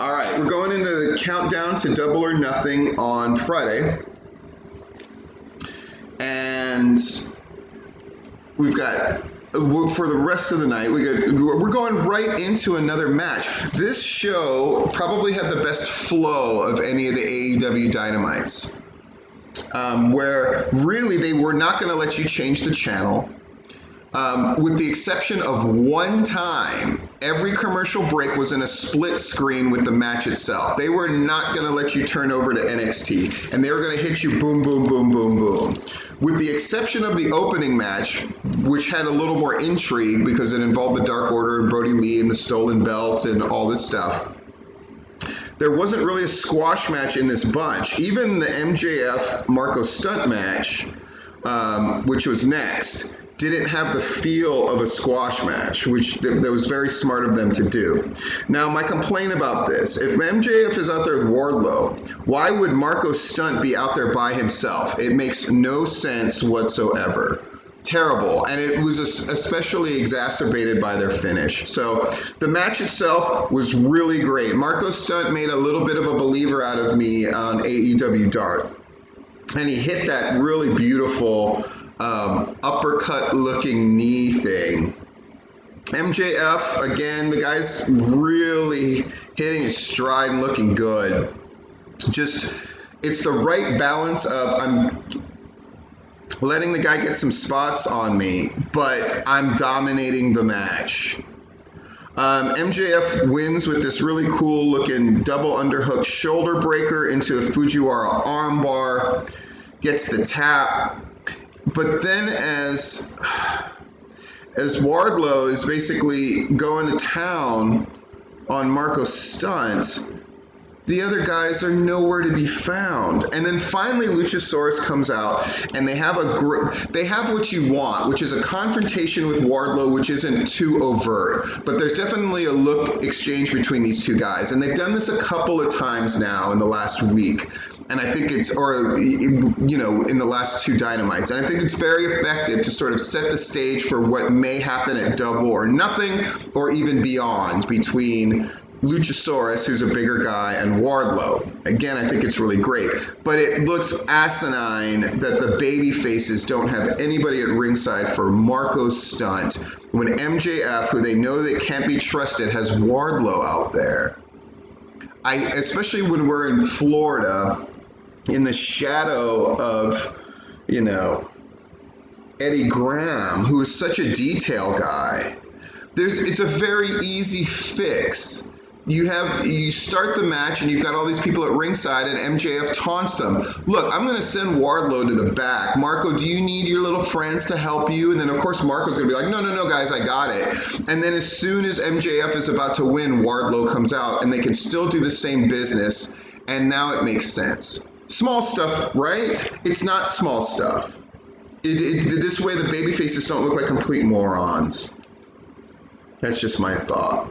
All right, we're going into the countdown to Double or Nothing on Friday. And we've got, for the rest of the night, we're going right into another match. This show probably had the best flow of any of the AEW Dynamites, where really they were not going to let you change the channel. With the exception of one time, every commercial break was in a split screen with the match itself. They were not going to let you turn over to NXT, and they were going to hit you boom, boom, boom, boom, boom. With the exception of the opening match, which had a little more intrigue because it involved the Dark Order and Brody Lee and the stolen belt and all this stuff, there wasn't really a squash match in this bunch. Even the MJF Marko Stunt match, which was next, didn't have the feel of a squash match, which that was very smart of them to do. Now, my complaint about this, if MJF is out there with Wardlow, why would Marko Stunt be out there by himself? It makes no sense whatsoever. Terrible, and it was especially exacerbated by their finish. So the match itself was really great. Marko Stunt made a little bit of a believer out of me on AEW Dark, and he hit that really beautiful uppercut looking knee thing. MJF, again, the guy's really hitting his stride and looking good. Just, it's the right balance of I'm letting the guy get some spots on me, but I'm dominating the match. MJF wins with this really cool looking double underhook shoulder breaker into a Fujiwara armbar, gets the tap. But then as Wardlow is basically going to town on Marko Stunt, the other guys are nowhere to be found. And then finally Luchasaurus comes out and they have what you want, which is a confrontation with Wardlow, which isn't too overt. But there's definitely a look exchange between these two guys. And they've done this a couple of times now in the last week. And I think in the last two Dynamites. And I think it's very effective to sort of set the stage for what may happen at Double or Nothing or even beyond between Luchasaurus, who's a bigger guy, and Wardlow. Again, I think it's really great. But it looks asinine that the baby faces don't have anybody at ringside for Marko Stunt when MJF, who they know they can't be trusted, has Wardlow out there. Especially when we're in Florida, in the shadow of, Eddie Graham, who is such a detail guy. It's a very easy fix. You start the match and you've got all these people at ringside and MJF taunts them. Look, I'm going to send Wardlow to the back. Marko, do you need your little friends to help you? And then, of course, Marko's going to be like, no, guys, I got it. And then as soon as MJF is about to win, Wardlow comes out and they can still do the same business. And now it makes sense. Small stuff, right? It's not small stuff. This way, the babyfaces don't look like complete morons. That's just my thought.